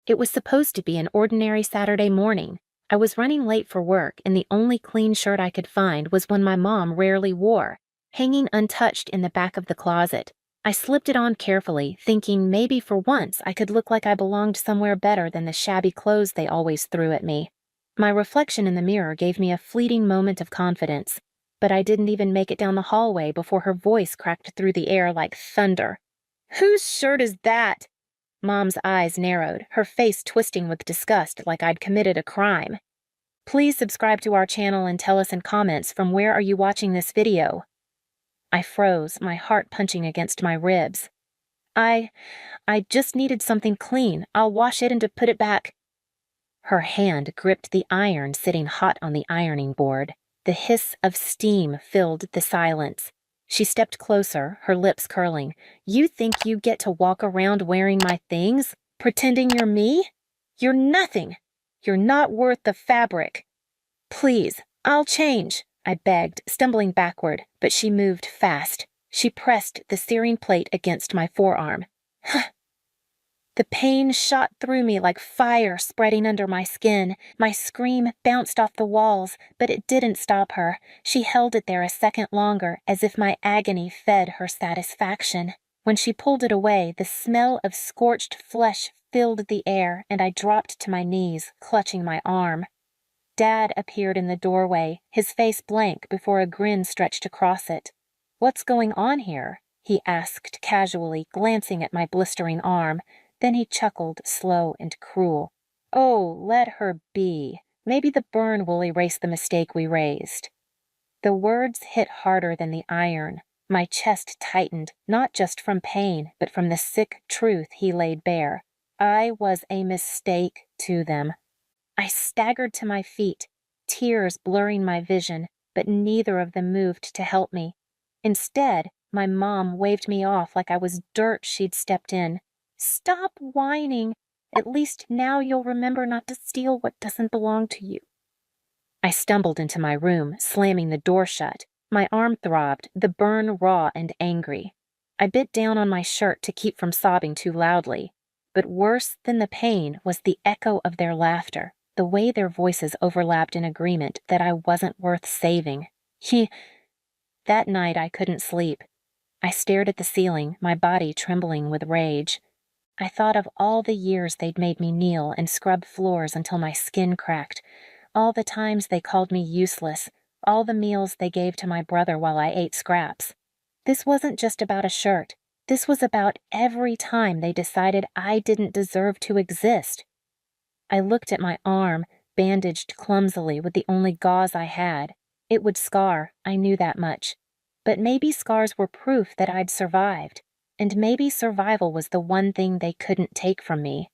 It was supposed to be an ordinary Saturday morning. I was running late for work, and the only clean shirt I could find was one my mom rarely wore, hanging untouched in the back of the closet. I slipped it on carefully, thinking maybe for once I could look like I belonged somewhere better than the shabby clothes they always threw at me. My reflection in the mirror gave me a fleeting moment of confidence, but I didn't even make it down the hallway before her voice cracked through the air like thunder. "Whose shirt is that?" Mom's eyes narrowed, her face twisting with disgust like I'd committed a crime. "Please subscribe to our channel and tell us in comments from where are you watching this video." I froze, my heart punching against my ribs. I just needed something clean. I'll wash it and to put it back." Her hand gripped the iron sitting hot on the ironing board. The hiss of steam filled the silence. She stepped closer, her lips curling. "You think you get to walk around wearing my things? Pretending you're me? You're nothing. You're not worth the fabric." "Please, I'll change," I begged, stumbling backward, but she moved fast. She pressed the searing plate against my forearm. The pain shot through me like fire spreading under my skin. My scream bounced off the walls, but it didn't stop her. She held it there a second longer, as if my agony fed her satisfaction. When she pulled it away, the smell of scorched flesh filled the air, and I dropped to my knees, clutching my arm. Dad appeared in the doorway, his face blank before a grin stretched across it. "What's going on here?" he asked casually, glancing at my blistering arm. Then he chuckled, slow and cruel. "Oh, let her be. Maybe the burn will erase the mistake we raised." The words hit harder than the iron. My chest tightened, not just from pain, but from the sick truth he laid bare. I was a mistake to them. I staggered to my feet, tears blurring my vision, but neither of them moved to help me. Instead, my mom waved me off like I was dirt she'd stepped in. "Stop whining. At least now you'll remember not to steal what doesn't belong to you." I stumbled into my room, slamming the door shut. My arm throbbed, the burn raw and angry. I bit down on my shirt to keep from sobbing too loudly. But worse than the pain was the echo of their laughter, the way their voices overlapped in agreement that I wasn't worth saving. That night I couldn't sleep. I stared at the ceiling, my body trembling with rage. I thought of all the years they'd made me kneel and scrub floors until my skin cracked, all the times they called me useless, all the meals they gave to my brother while I ate scraps. This wasn't just about a shirt. This was about every time they decided I didn't deserve to exist. I looked at my arm, bandaged clumsily with the only gauze I had. It would scar, I knew that much. But maybe scars were proof that I'd survived. And maybe survival was the one thing they couldn't take from me.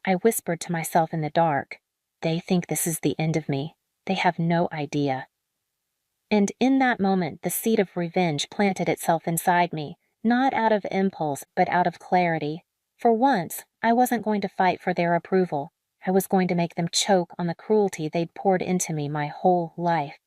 I whispered to myself in the dark, "They think this is the end of me. They have no idea." And in that moment, the seed of revenge planted itself inside me, not out of impulse, but out of clarity. For once, I wasn't going to fight for their approval. I was going to make them choke on the cruelty they'd poured into me my whole life.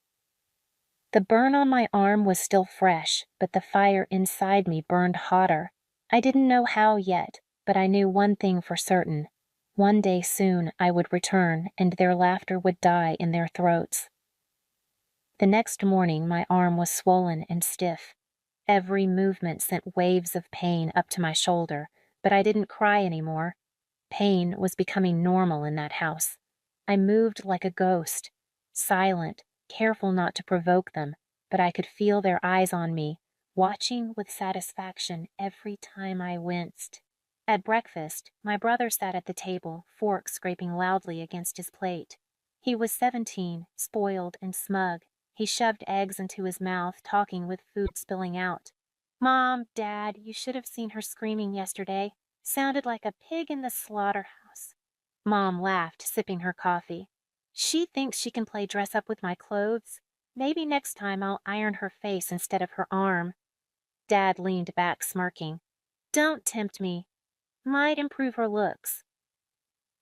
The burn on my arm was still fresh, but the fire inside me burned hotter. I didn't know how yet, but I knew one thing for certain. One day soon I would return, and their laughter would die in their throats. The next morning my arm was swollen and stiff. Every movement sent waves of pain up to my shoulder, but I didn't cry anymore. Pain was becoming normal in that house. I moved like a ghost, silent, careful not to provoke them, but I could feel their eyes on me, watching with satisfaction every time I winced. At breakfast, my brother sat at the table, fork scraping loudly against his plate. He was 17, spoiled and smug. He shoved eggs into his mouth, talking with food spilling out. "Mom, Dad, you should have seen her screaming yesterday. Sounded like a pig in the slaughterhouse." Mom laughed, sipping her coffee. "She thinks she can play dress up with my clothes. Maybe next time I'll iron her face instead of her arm." Dad leaned back, smirking. "Don't tempt me. Might improve her looks."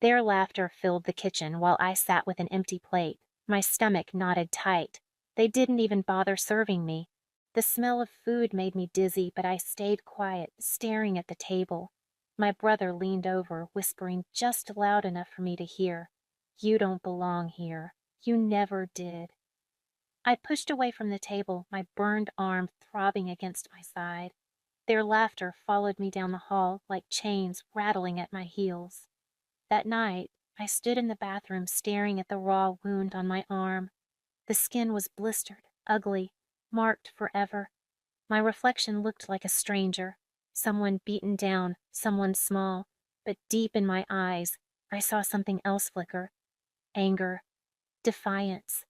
Their laughter filled the kitchen while I sat with an empty plate, my stomach knotted tight. They didn't even bother serving me. The smell of food made me dizzy, but I stayed quiet, staring at the table. My brother leaned over, whispering just loud enough for me to hear, "You don't belong here. You never did." I pushed away from the table, my burned arm throbbing against my side. Their laughter followed me down the hall like chains rattling at my heels. That night, I stood in the bathroom staring at the raw wound on my arm. The skin was blistered, ugly, marked forever. My reflection looked like a stranger, someone beaten down, someone small, but deep in my eyes, I saw something else flicker: anger, defiance.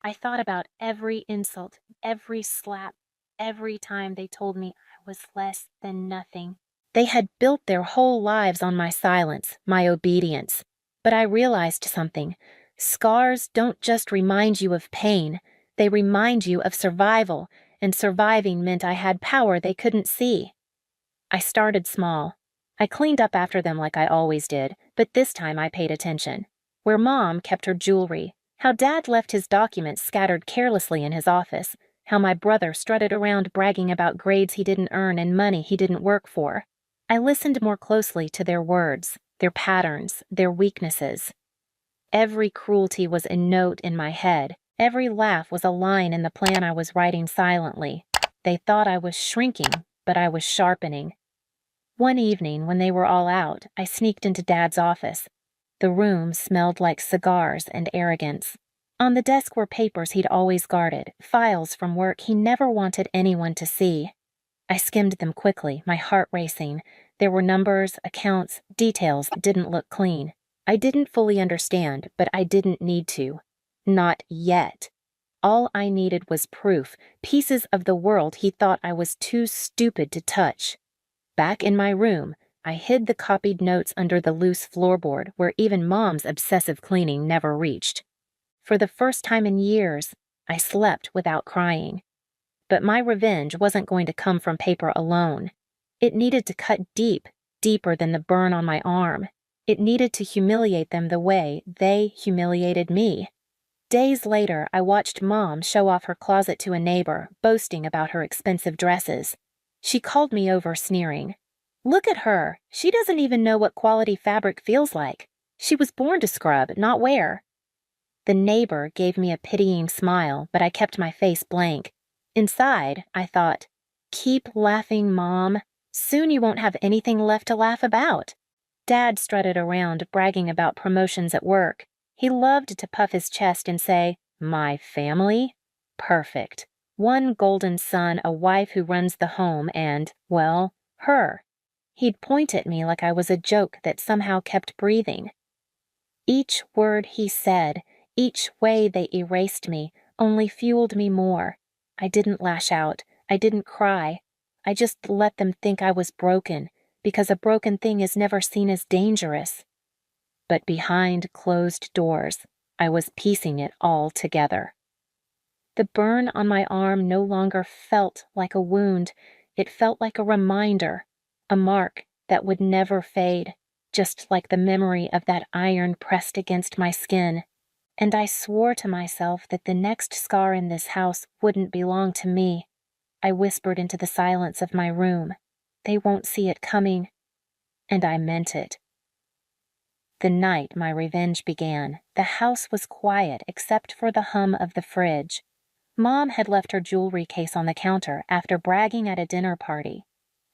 I thought about every insult, every slap, every time they told me I was less than nothing. They had built their whole lives on my silence, my obedience. But I realized something. Scars don't just remind you of pain, they remind you of survival, and surviving meant I had power they couldn't see. I started small. I cleaned up after them like I always did, but this time I paid attention. Where Mom kept her jewelry, how Dad left his documents scattered carelessly in his office, how my brother strutted around bragging about grades he didn't earn and money he didn't work for. I listened more closely to their words, their patterns, their weaknesses. Every cruelty was a note in my head. Every laugh was a line in the plan I was writing silently. They thought I was shrinking, but I was sharpening. One evening, when they were all out, I sneaked into Dad's office. The room smelled like cigars and arrogance. On the desk were papers he'd always guarded, files from work he never wanted anyone to see. I skimmed them quickly, my heart racing. There were numbers, accounts, details that didn't look clean. I didn't fully understand, but I didn't need to. Not yet. All I needed was proof, pieces of the world he thought I was too stupid to touch. Back in my room, I hid the copied notes under the loose floorboard where even Mom's obsessive cleaning never reached. For the first time in years, I slept without crying. But my revenge wasn't going to come from paper alone. It needed to cut deep, deeper than the burn on my arm. It needed to humiliate them the way they humiliated me. Days later, I watched Mom show off her closet to a neighbor, boasting about her expensive dresses. She called me over, sneering. "Look at her. She doesn't even know what quality fabric feels like. She was born to scrub, not wear." The neighbor gave me a pitying smile, but I kept my face blank. Inside, I thought, "Keep laughing, Mom. Soon you won't have anything left to laugh about." Dad strutted around, bragging about promotions at work. He loved to puff his chest and say, "My family? Perfect. One golden son, a wife who runs the home, and, well, her." He'd point at me like I was a joke that somehow kept breathing. Each word he said, each way they erased me, only fueled me more. I didn't lash out. I didn't cry. I just let them think I was broken, because a broken thing is never seen as dangerous. But behind closed doors, I was piecing it all together. The burn on my arm no longer felt like a wound. It felt like a reminder, a mark that would never fade, just like the memory of that iron pressed against my skin. And I swore to myself that the next scar in this house wouldn't belong to me. I whispered into the silence of my room, "They won't see it coming." And I meant it. The night my revenge began, the house was quiet except for the hum of the fridge. Mom had left her jewelry case on the counter after bragging at a dinner party.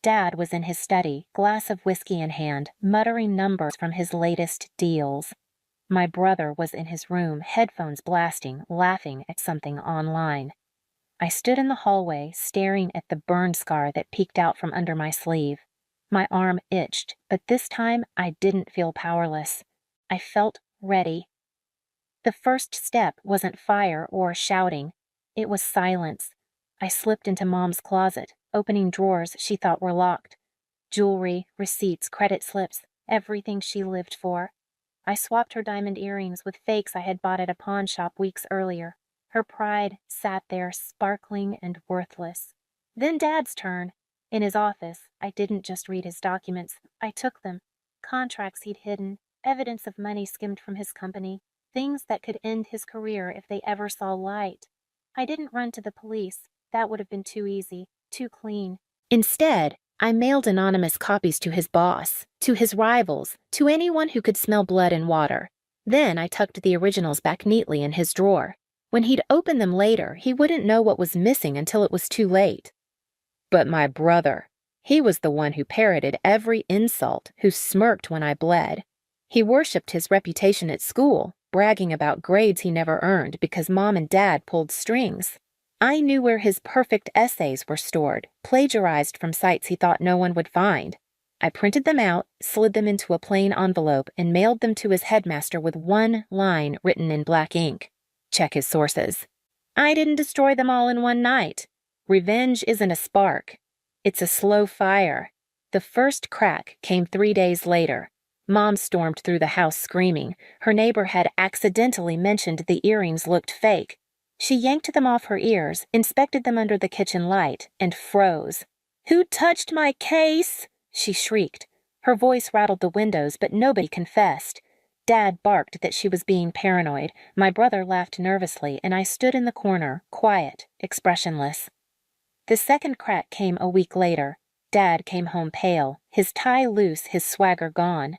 Dad was in his study, glass of whiskey in hand, muttering numbers from his latest deals. My brother was in his room, headphones blasting, laughing at something online. I stood in the hallway, staring at the burn scar that peeked out from under my sleeve. My arm itched, but this time I didn't feel powerless. I felt ready. The first step wasn't fire or shouting. It was silence. I slipped into Mom's closet, opening drawers she thought were locked. Jewelry, receipts, credit slips, everything she lived for. I swapped her diamond earrings with fakes I had bought at a pawn shop weeks earlier. Her pride sat there sparkling and worthless. Then Dad's turn. In his office, I didn't just read his documents. I took them. Contracts he'd hidden, evidence of money skimmed from his company, things that could end his career if they ever saw light. I didn't run to the police. That would have been too easy, too clean. Instead, I mailed anonymous copies to his boss, to his rivals, to anyone who could smell blood and water. Then I tucked the originals back neatly in his drawer. When he'd open them later, he wouldn't know what was missing until it was too late. But my brother, he was the one who parroted every insult, who smirked when I bled. He worshipped his reputation at school, bragging about grades he never earned because Mom and Dad pulled strings. I knew where his perfect essays were stored, plagiarized from sites he thought no one would find. I printed them out, slid them into a plain envelope, and mailed them to his headmaster with one line written in black ink. Check his sources. I didn't destroy them all in one night. Revenge isn't a spark. It's a slow fire. The first crack came 3 days later. Mom stormed through the house screaming. Her neighbor had accidentally mentioned the earrings looked fake. She yanked them off her ears, inspected them under the kitchen light, and froze. "Who touched my case?" she shrieked. Her voice rattled the windows, but nobody confessed. Dad barked that she was being paranoid. My brother laughed nervously, and I stood in the corner, quiet, expressionless. The second crack came a week later. Dad came home pale, his tie loose, his swagger gone.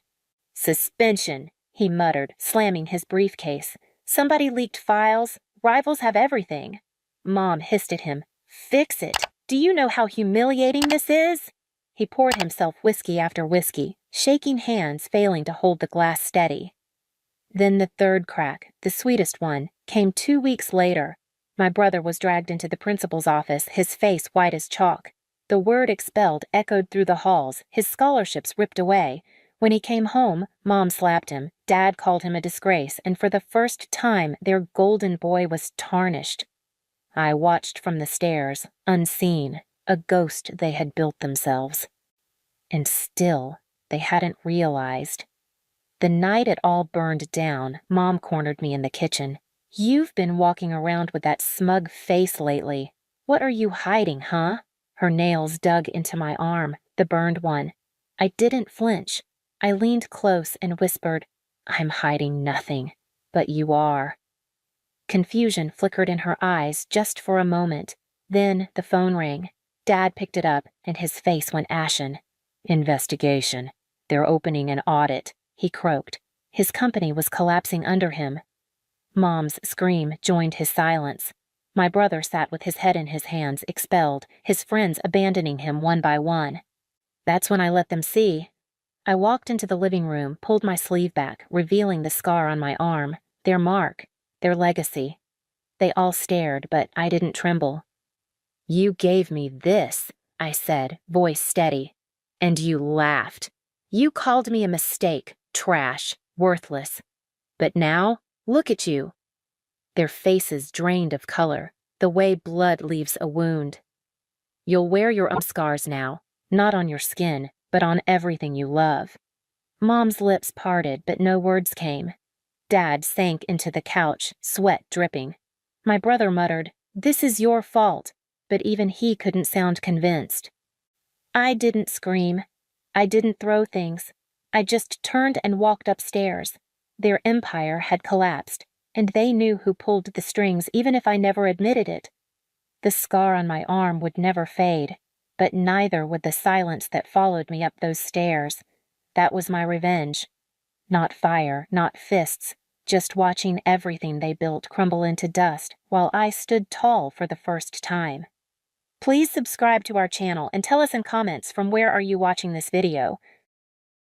"Suspension," he muttered, slamming his briefcase. "Somebody leaked files. Rivals have everything." Mom hissed at him. "Fix it. Do you know how humiliating this is?" He poured himself whiskey after whiskey, shaking hands, failing to hold the glass steady. Then the third crack, the sweetest one, came 2 weeks later. My brother was dragged into the principal's office, his face white as chalk. The word expelled echoed through the halls, his scholarships ripped away. When he came home, Mom slapped him, Dad called him a disgrace, and for the first time their golden boy was tarnished. I watched from the stairs, unseen, a ghost they had built themselves. And still, they hadn't realized. The night it all burned down, Mom cornered me in the kitchen. "You've been walking around with that smug face lately. What are you hiding, huh?" Her nails dug into my arm, the burned one. I didn't flinch. I leaned close and whispered, "I'm hiding nothing, but you are." Confusion flickered in her eyes just for a moment. Then the phone rang. Dad picked it up, and his face went ashen. "Investigation. They're opening an audit," he croaked. His company was collapsing under him. Mom's scream joined his silence. My brother sat with his head in his hands, expelled, his friends abandoning him one by one. That's when I let them see. I walked into the living room, pulled my sleeve back, revealing the scar on my arm, their mark, their legacy. They all stared, but I didn't tremble. "You gave me this," I said, voice steady. "And you laughed. You called me a mistake, trash, worthless. But now, look at you." Their faces drained of color, the way blood leaves a wound. "You'll wear your own scars now, not on your skin, but on everything you love." Mom's lips parted, but no words came. Dad sank into the couch, sweat dripping. My brother muttered, "This is your fault," but even he couldn't sound convinced. I didn't scream. I didn't throw things. I just turned and walked upstairs. Their empire had collapsed, and they knew who pulled the strings even if I never admitted it. The scar on my arm would never fade, but neither would the silence that followed me up those stairs. That was my revenge. Not fire, not fists, just watching everything they built crumble into dust while I stood tall for the first time. Please subscribe to our channel and tell us in comments from where are you watching this video.